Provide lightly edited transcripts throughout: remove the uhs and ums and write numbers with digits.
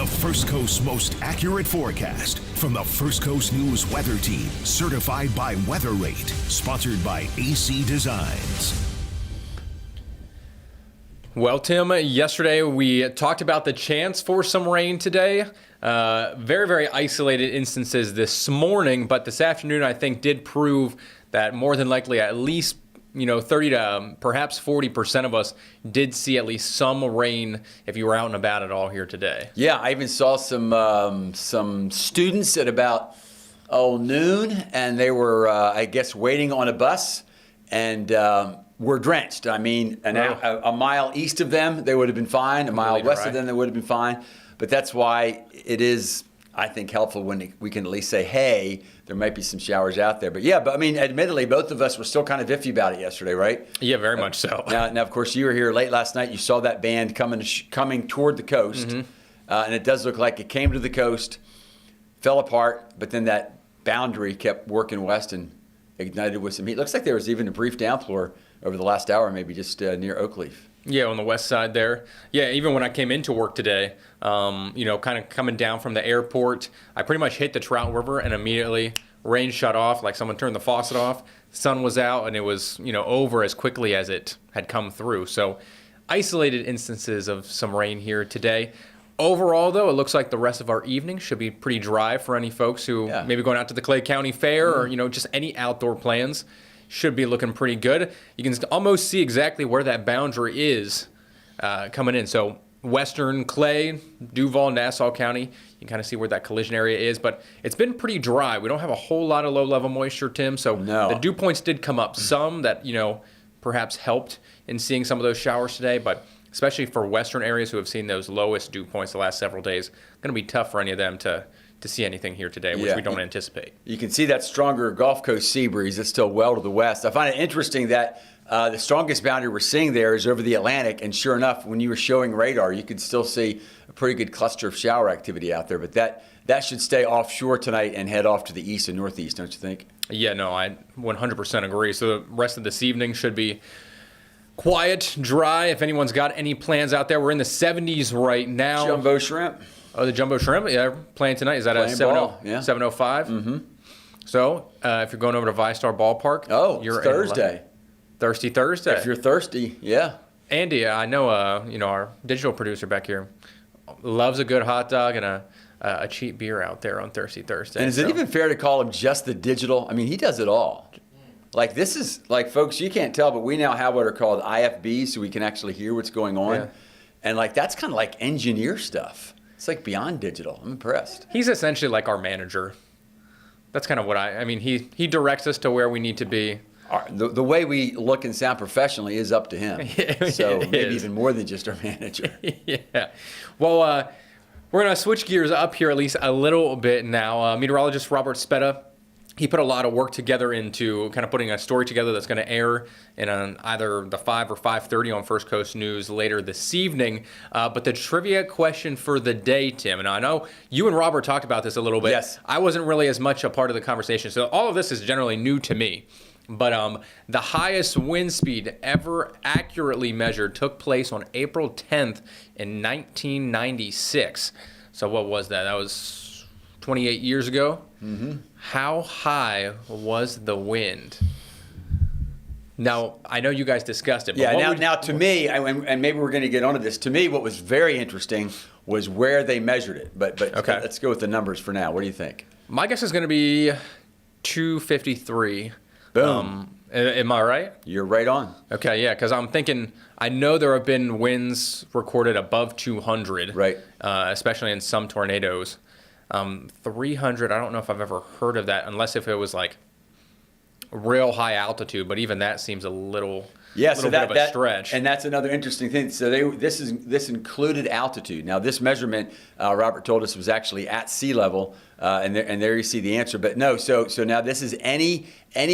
The First Coast's most accurate forecast from the First Coast News Weather Team, certified by Weather Rate, sponsored by AC Designs. Well, Tim, yesterday we talked about the chance for some rain today. Very, very isolated instances this morning, but this afternoon I think did prove that more than likely at least 30 to perhaps 40% of us did see at least some rain if you were out and about at all here today. Yeah, I even saw some students at about noon, and they were, I guess, waiting on a bus, and were drenched. I mean, a mile east of them, they would have been fine. A mile west of them, they would have been fine. But that's why it is, I think, helpful when we can at least say, hey, there might be some showers out there. But I mean, admittedly, both of us were still kind of iffy about it yesterday, right? Yeah, very much so. Now, of course, you were here late last night. You saw that band coming toward the coast. Mm-hmm. And it does look like it came to the coast, fell apart, but then that boundary kept working west and ignited with some heat. Looks like there was even a brief downpour over the last hour, maybe just near Oakleaf. Yeah, on the west side there. Yeah, even when I came into work today, kind of coming down from the airport, I pretty much hit the Trout River and immediately rain shut off, like someone turned the faucet off. Sun was out and it was, over as quickly as it had come through. So isolated instances of some rain here today. Overall, though, it looks like the rest of our evening should be pretty dry for any folks who maybe going out to the Clay County Fair or, just any outdoor plans. Should be looking pretty good. You can almost see exactly where that boundary is coming in. So western Clay, Duval, Nassau County, you can kind of see where that collision area is. But it's been pretty dry. We don't have a whole lot of low-level moisture, Tim. So the dew points did come up some that, perhaps helped in seeing some of those showers today. But especially for western areas who have seen those lowest dew points the last several days, going to be tough for any of them to see anything here today, which we don't anticipate. You can see that stronger Gulf Coast sea breeze that's still well to the west. I find it interesting that the strongest boundary we're seeing there is over the Atlantic, and sure enough, when you were showing radar, you could still see a pretty good cluster of shower activity out there, but that should stay offshore tonight and head off to the east and northeast, don't you think? Yeah, no, I 100% agree. So the rest of this evening should be quiet, dry. If anyone's got any plans out there, we're in the 70s right now. Jumbo shrimp. Oh, the Jumbo Shrimp, playing tonight. Is that a 7:05? Mm-hmm. So, if you're going over to ViStar Ballpark, you're Thursday. Thirsty Thursday. If you're thirsty, yeah. Andy, I know, our digital producer back here loves a good hot dog and a cheap beer out there on Thirsty Thursday. And is it even fair to call him just the digital? I mean, he does it all. Like, this is, like, folks, you can't tell, but we now have what are called IFBs, so we can actually hear what's going on. Yeah. And, that's kind of like engineer stuff. It's like beyond digital. I'm impressed. He's essentially like our manager. That's kind of what he directs us to where we need to be. The way we look and sound professionally is up to him. So maybe even more than just our manager. Yeah. Well, we're going to switch gears up here at least a little bit now. Meteorologist Robert Speta, he put a lot of work together into kind of putting a story together that's going to air in either the 5 or 5:30 on First Coast News later this evening. But the trivia question for the day, Tim, and I know you and Robert talked about this a little bit. Yes. I wasn't really as much a part of the conversation, so all of this is generally new to me. But the highest wind speed ever accurately measured took place on April 10th in 1996. So what was that? That was 28 years ago. Mm-hmm. How high was the wind? Now, I know you guys discussed it. But now to me, and maybe we're going to get onto this, to me what was very interesting was where they measured it. But okay. Let's go with the numbers for now. What do you think? My guess is going to be 253. Boom. Am I right? You're right on. Okay, yeah, because I'm thinking, I know there have been winds recorded above 200. Right. Especially in some tornadoes. 300, I don't know if I've ever heard of that, unless if it was like real high altitude, but even that seems a little bit of a stretch. And that's another interesting thing. So this included altitude. Now this measurement, Robert told us, was actually at sea level, and there you see the answer. But no, so now this is any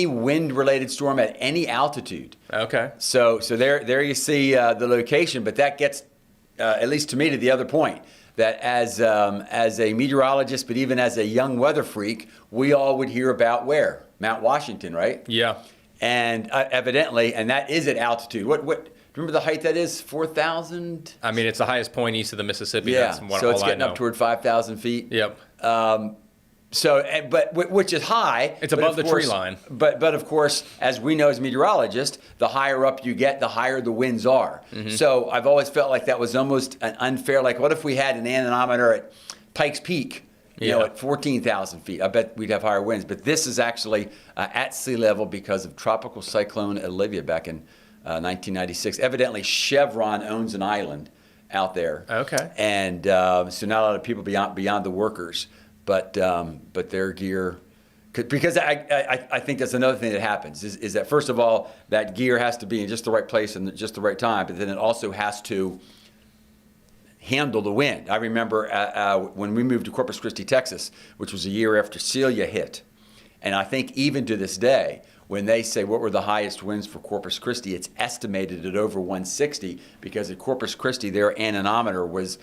wind-related storm at any altitude. Okay. So there you see the location, but that gets, at least to me, to the other point. That as a meteorologist, but even as a young weather freak, we all would hear about where? Mount Washington, right? Yeah. And evidently, and that is at altitude. What remember the height that is? 4,000? I mean, it's the highest point east of the Mississippi. Yeah, That's what, so it's all I getting know. up toward 5,000 feet. Yep. Which is high. It's above the tree line. But of course, as we know as meteorologists, the higher up you get, the higher the winds are. Mm-hmm. So I've always felt like that was almost an unfair. Like, what if we had an anemometer at Pikes Peak? At 14,000 feet. I bet we'd have higher winds. But this is actually at sea level because of Tropical Cyclone Olivia back in 1996. Evidently, Chevron owns an island out there. Okay. And so not a lot of people beyond the workers, but their gear. Because I think that's another thing that happens is that, first of all, that gear has to be in just the right place and just the right time, but then it also has to handle the wind. I remember when we moved to Corpus Christi, Texas, which was a year after Celia hit. And I think even to this day, when they say what were the highest winds for Corpus Christi, it's estimated at over 160 because at Corpus Christi, their anemometer was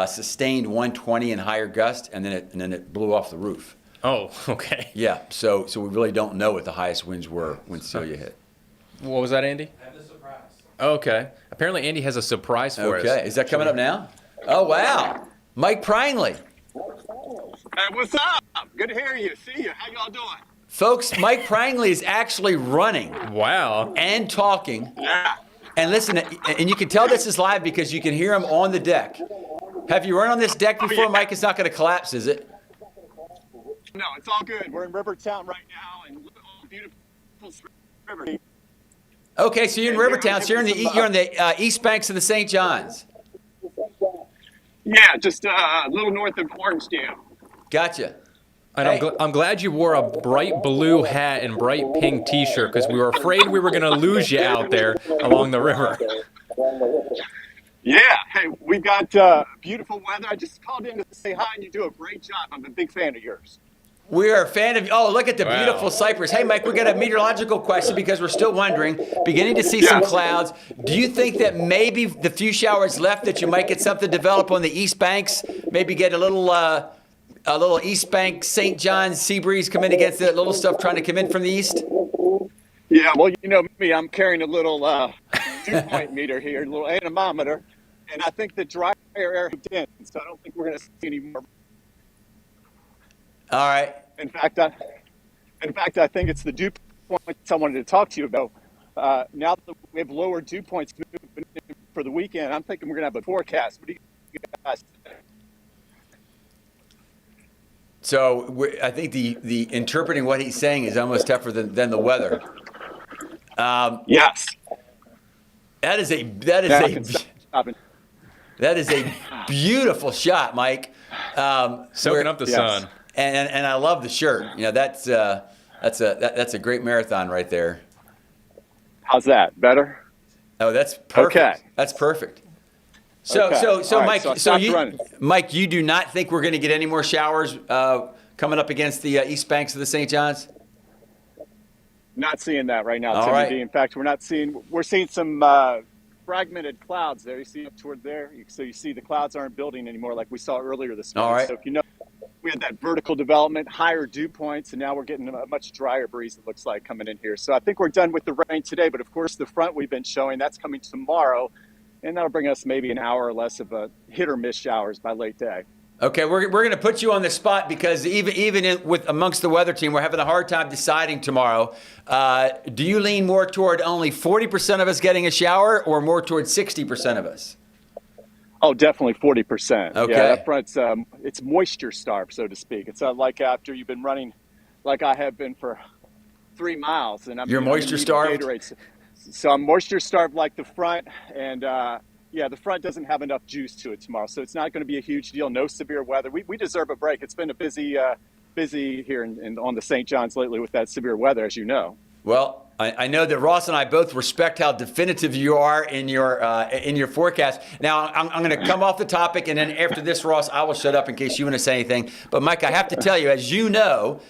sustained 120 and higher gust, and then it blew off the roof. Oh, okay. Yeah, so we really don't know what the highest winds were when Celia hit. What was that, Andy? I have a surprise. Okay. Apparently, Andy has a surprise for us. Okay, is that coming up now? Oh, wow. Mike Prangley. Hey, what's up? Good to hear you. See you. How y'all doing? Folks, Mike Prangley is actually running Wow. and talking. Yeah. And listen, and you can tell this is live because you can hear him on the deck. Have you run on this deck before, yeah. Mike? It's not going to collapse, is it? No, it's all good. We're in Rivertown right now, and look at all the beautiful river. Okay, so you're in Yeah, Rivertown. So you're on the east banks of the St. Johns. Yeah, just a little north of Orangedale. Gotcha. And Hey. I'm glad you wore a bright blue hat and bright pink T-shirt because we were afraid we were going to lose you out there along the river. Yeah. Hey, we've got beautiful weather. I just called in to say hi, and you do a great job. I'm a big fan of yours. We are a fan of. Oh, look at the Wow. beautiful cypress. Hey, Mike, we got a meteorological question because we're still wondering, beginning to see some Yeah. clouds. Do you think that maybe the few showers left that you might get something develop on the east banks? Maybe get a little east bank St. John's sea breeze come in against that little stuff trying to come in from the east? Yeah, well, you know me, I'm carrying a little dew point meter here, a little anemometer, and I think the drier air moved in, so I don't think we're going to see any more. All right. In fact, I think it's the dew points I wanted to talk to you about. Now that we have lower dew points moving in for the weekend, I'm thinking we're going to have a forecast. What do you guys think? So I think the interpreting what he's saying is almost tougher than the weather. Yes. That is a beautiful shot, Mike. Soaking up the Yes. sun. And I love the shirt. You know, that's a great marathon right there. How's that? Better? Oh, that's perfect. Okay. That's perfect. So Okay. so All right, Mike, so I so stopped you running. Mike, you do not think we're going to get any more showers coming up against the east banks of the St. Johns? Not seeing that right now, All Timmy right. D. In fact, we're seeing some fragmented clouds there. You see up toward there? So you see the clouds aren't building anymore like we saw earlier this morning. All right. So if you know, we had that vertical development, higher dew points, and now we're getting a much drier breeze, it looks like, coming in here. So I think we're done with the rain today, but of course the front we've been showing, that's coming tomorrow, and that'll bring us maybe an hour or less of a hit or miss showers by late day. Okay, we're going to put you on the spot because even with amongst the weather team, we're having a hard time deciding tomorrow. Do you lean more toward only 40% of us getting a shower or more toward 60% of us? Oh, definitely 40%. Okay. Yeah, that front's it's moisture starved, so to speak. It's not like after you've been running like I have been for 3 miles, and You're moisture starved? So I'm moisture starved like the front, and yeah, the front doesn't have enough juice to it tomorrow, so it's not going to be a huge deal. No severe weather. We deserve a break. It's been a busy here on the St. John's lately with that severe weather, as you know. Well, I know that Ross and I both respect how definitive you are in your forecast. Now, I'm going to come off the topic, and then after this, Ross, I will shut up in case you want to say anything. But Mike, I have to tell you, as you know,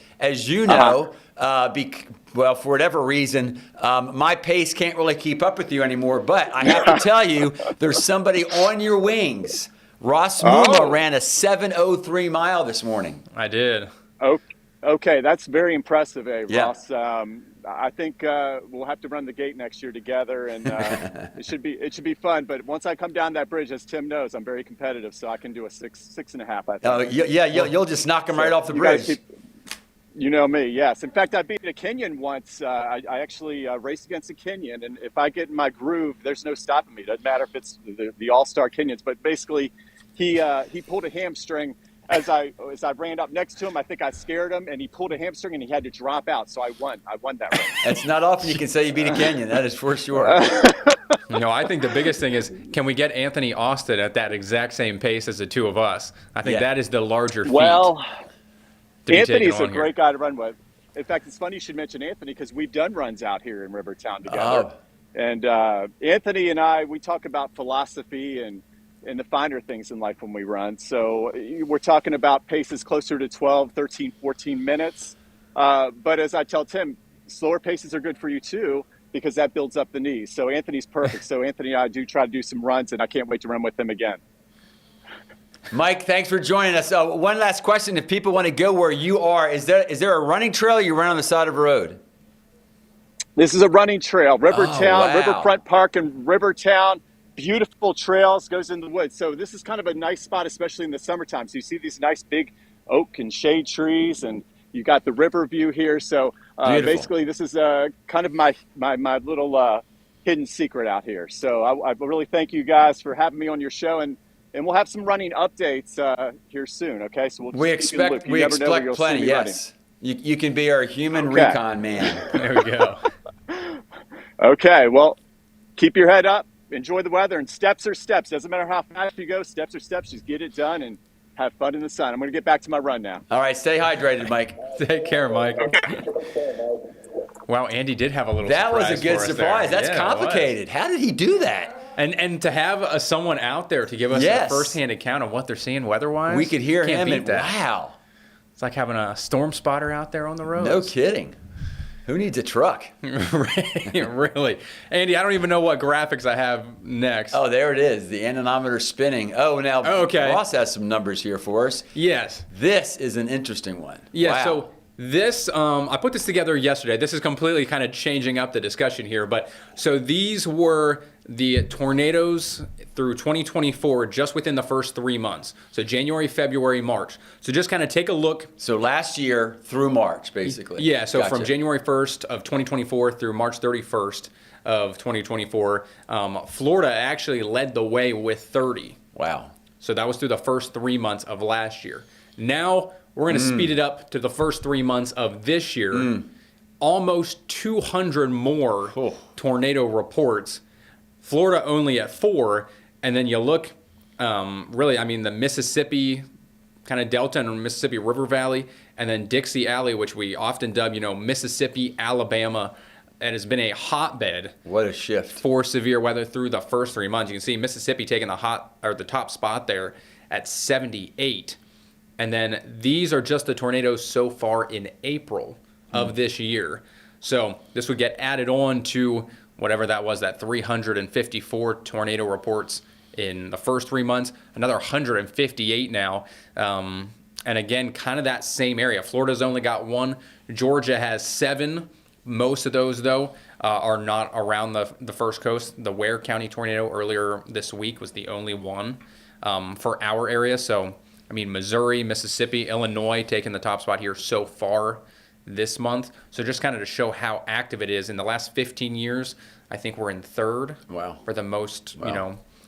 well, for whatever reason, my pace can't really keep up with you anymore. But I have to tell you, there's somebody on your wings. Ross Mummah ran a 7:03 mile this morning. I did. Okay, that's very impressive, Yeah. Ross. I think we'll have to run the gate next year together, and it should be fun. But once I come down that bridge, as Tim knows, I'm very competitive, so I can do a 6.5. I think. Oh, yeah, you'll just knock them right off the bridge. You know me, yes. In fact, I beat a Kenyan once. I actually raced against a Kenyan, and if I get in my groove, there's no stopping me. Doesn't matter if it's the all-star Kenyans, but basically, he pulled a hamstring as I ran up next to him. I think I scared him, and he pulled a hamstring, and he had to drop out. So I won that race. It's not often you can say you beat a Kenyan. That is for sure. No, I think the biggest thing is, can we get Anthony Austin at that exact same pace as the two of us? I think that is the larger feat. Well, Anthony's a great guy to run with. In fact, it's funny you should mention Anthony because we've done runs out here in Rivertown together. And Anthony and I, we talk about philosophy and the finer things in life when we run. So we're talking about paces closer to 12, 13, 14 minutes. But as I tell Tim, slower paces are good for you too because that builds up the knees. So Anthony's perfect. So Anthony and I do try to do some runs, and I can't wait to run with him again. Mike, thanks for joining us. One last question. If people want to go where you are, is there a running trail or you run on the side of a road? This is a running trail. Rivertown, wow. Riverfront Park in Rivertown. Beautiful trails, goes into the woods. So this is kind of a nice spot, especially in the summertime. So you see these nice big oak and shade trees, and you got the river view here. So basically this is kind of my little hidden secret out here. So I really thank you guys for having me on your show, and we'll have some running updates here soon, okay? So we expect plenty, yes. You can be our human recon man. There we go. Okay, well, keep your head up, enjoy the weather, and steps are steps. Doesn't matter how fast you go, steps are steps. Just get it done and have fun in the sun. I'm going to get back to my run now. All right, stay hydrated, Mike. Take care, Mike. Wow, Andy did have a little surprise. That was a good surprise. That's complicated. How did he do that? And to have someone out there to give us a first-hand account of what they're seeing weather-wise. We could hear him, and wow. It's like having a storm spotter out there on the road. No kidding. Who needs a truck? Really. Andy, I don't even know what graphics I have next. Oh, there it is. The anemometer spinning. Oh, now Ross has some numbers here for us. Yes. This is an interesting one. Yeah, wow. So this, I put this together yesterday. This is completely kind of changing up the discussion here. But so these were the tornadoes through 2024 just within the first 3 months. So January, February, March. So just kind of take a look. So last year through March, basically. Yeah, so from January 1st of 2024 through March 31st of 2024, Florida actually led the way with 30. Wow. So that was through the first 3 months of last year. Now we're going to speed it up to the first 3 months of this year. Almost 200 more tornado reports. Florida only at 4, and then you look, really, I mean, the Mississippi kind of Delta and Mississippi River Valley, and then Dixie Alley, which we often dub, Mississippi, Alabama. It has been a hotbed. What a shift. For severe weather through the first 3 months. You can see Mississippi taking the top spot there at 78. And then these are just the tornadoes so far in April of this year. So this would get added on to whatever that was, that 354 tornado reports in the first 3 months, another 158 now. And again, kind of that same area. Florida's only got 1. Georgia has 7. Most of those, though, are not around the first coast. The Ware County tornado earlier this week was the only one for our area. So, I mean, Missouri, Mississippi, Illinois taking the top spot here so far this month. So just kind of to show how active it is. In the last 15 years, I think we're in 3rd. Wow. For the most,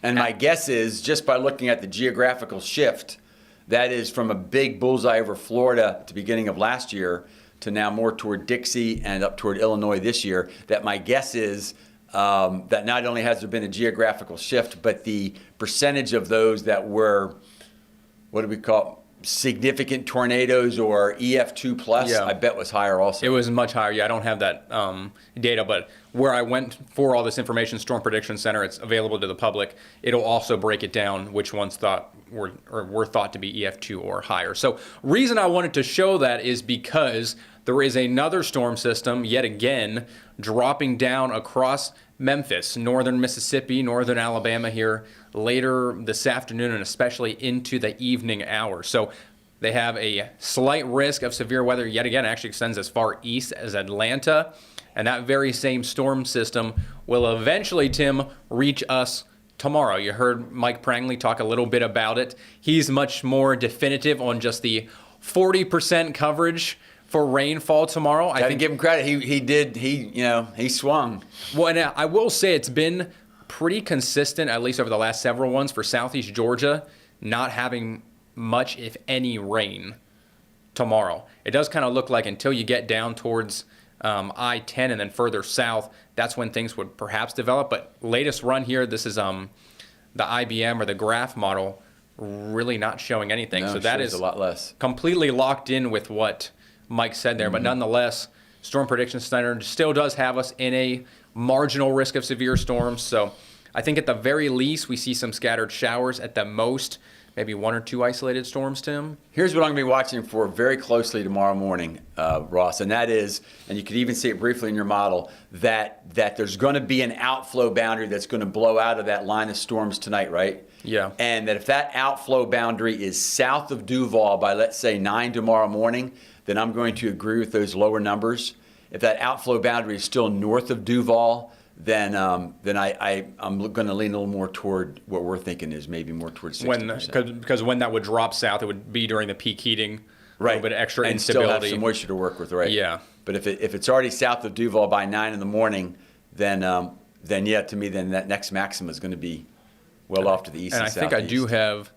And my guess is, just by looking at the geographical shift, that is from a big bullseye over Florida at the beginning of last year to now more toward Dixie and up toward Illinois this year, that my guess is that not only has there been a geographical shift, but the percentage of those that were, what do we call significant tornadoes or EF2 plus, I bet was higher also. It was much higher. Yeah, I don't have that data, but where I went for all this information, Storm Prediction Center, it's available to the public. It'll also break it down which ones were thought to be EF2 or higher. So reason I wanted to show that is because there is another storm system, yet again, dropping down across Memphis, northern Mississippi, northern Alabama here later this afternoon and especially into the evening hours. So They have a slight risk of severe weather yet again. It actually extends as far east as Atlanta. And that very same storm system will eventually, Tim, reach us tomorrow. You heard Mike Prangley talk a little bit about it. He's much more definitive on just the 40% coverage for rainfall tomorrow. I think give him credit. He swung. Well, and I will say it's been pretty consistent, at least over the last several ones, for southeast Georgia, not having much, if any, rain tomorrow. It does kind of look like until you get down towards I-10 and then further south, that's when things would perhaps develop. But latest run here, this is the IBM or the graph model, really not showing anything. No, so that is a lot less. Completely locked in with what Mike said there. But nonetheless, Storm Prediction Center still does have us in a marginal risk of severe storms. So I think at the very least, we see some scattered showers. At the most, maybe 1 or 2 isolated storms, Tim. Here's what I'm going to be watching for very closely tomorrow morning, Ross, and that is, and you could even see it briefly in your model, that there's going to be an outflow boundary that's going to blow out of that line of storms tonight, right? Yeah. And that if that outflow boundary is south of Duval by, let's say, 9 tomorrow morning, then I'm going to agree with those lower numbers. If that outflow boundary is still north of Duval, then I'm going to lean a little more toward what we're thinking is maybe more towards 60%. Because when that would drop south, it would be during the peak heating. Right. A little bit of extra and instability. Still have some moisture to work with, right? Yeah. But if it's already south of Duval by 9 in the morning, then yeah, to me, then that next maximum is going to be well off to the east and southeast. And I think I do have,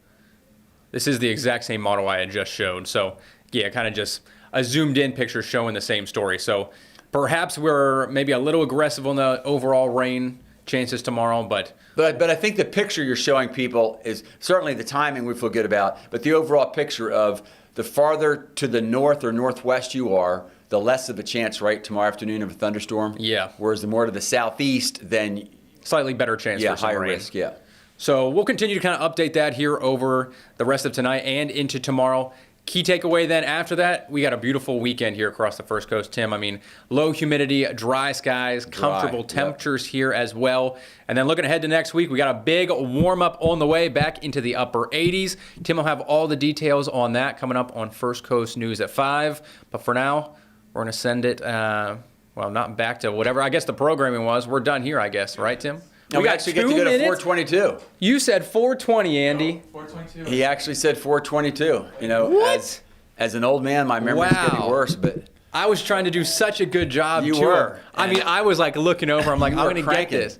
this is the exact same model I had just showed. So yeah, kind of just a zoomed in picture showing the same story. So perhaps we're maybe a little aggressive on the overall rain chances tomorrow, but I think the picture you're showing people is certainly the timing we feel good about, but the overall picture of the farther to the north or northwest you are, the less of a chance, right, tomorrow afternoon of a thunderstorm. Yeah. Whereas the more to the southeast, then slightly better chance for some higher rain. risk, yeah. So we'll continue to kind of update that here over the rest of tonight and into tomorrow. Key takeaway then after that, we got a beautiful weekend here across the First Coast, Tim. I mean, low humidity, dry skies, comfortable temperatures here as well. And then looking ahead to next week, we got a big warm-up on the way back into the upper 80s. Tim will have all the details on that coming up on First Coast News at 5. But for now, we're going to send it, not back to whatever I guess the programming was. We're done here, I guess. Right, Tim? We actually get to go to 422. You said 420, Andy. 422. He actually said 422. You know, What? as an old man, my memory's getting worse, but I was trying to do such a good job. You were. I mean, I was like looking over. I'm like, You I'm were going to get cranking. this.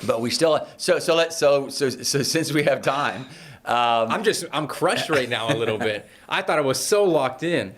but we still so since we have time, I'm crushed right now a little bit. I thought I was so locked in.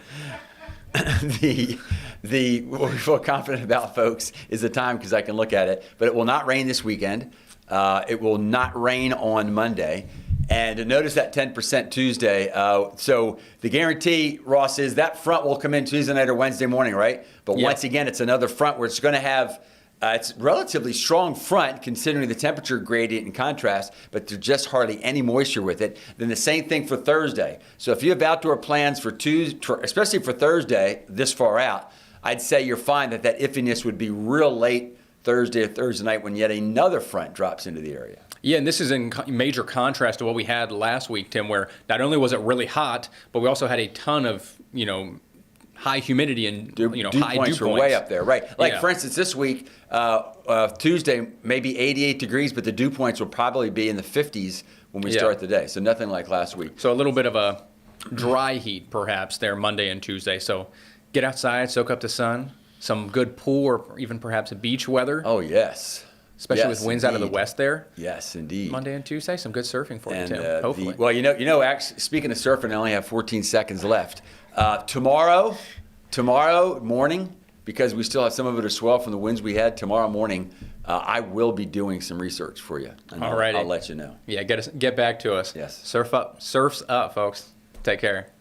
what we feel confident about, folks, is the time because I can look at it. But it will not rain this weekend. It will not rain on Monday. And notice that 10% Tuesday. So the guarantee, Ross, is that front will come in Tuesday night or Wednesday morning, right? But once again, it's another front where it's going to have it's a relatively strong front considering the temperature gradient and contrast, but there's just hardly any moisture with it. Then the same thing for Thursday. So if you have outdoor plans for Tuesday, especially for Thursday, this far out, I'd say you're fine that iffiness would be real late Thursday or Thursday night when yet another front drops into the area. Yeah, and this is in major contrast to what we had last week, Tim, where not only was it really hot, but we also had a ton of, high humidity and dew high points dew were points. way up there, right? Like for instance, this week, Tuesday, maybe 88 degrees, but the dew points will probably be in the 50s when we start the day. So nothing like last week. So a little bit of a dry heat, perhaps, there Monday and Tuesday. So get outside, soak up the sun, some good pool or even perhaps a beach weather. Oh yes. Especially with winds out of the west there. Yes, indeed. Monday and Tuesday, some good surfing for you, Tim. And Hopefully. actually, speaking of surfing, I only have 14 seconds left. Tomorrow morning, because we still have some of it as swell from the winds we had, tomorrow morning, I will be doing some research for you. And All righty. I'll let you know. Yeah, get back to us. Yes. Surfs up, folks. Take care.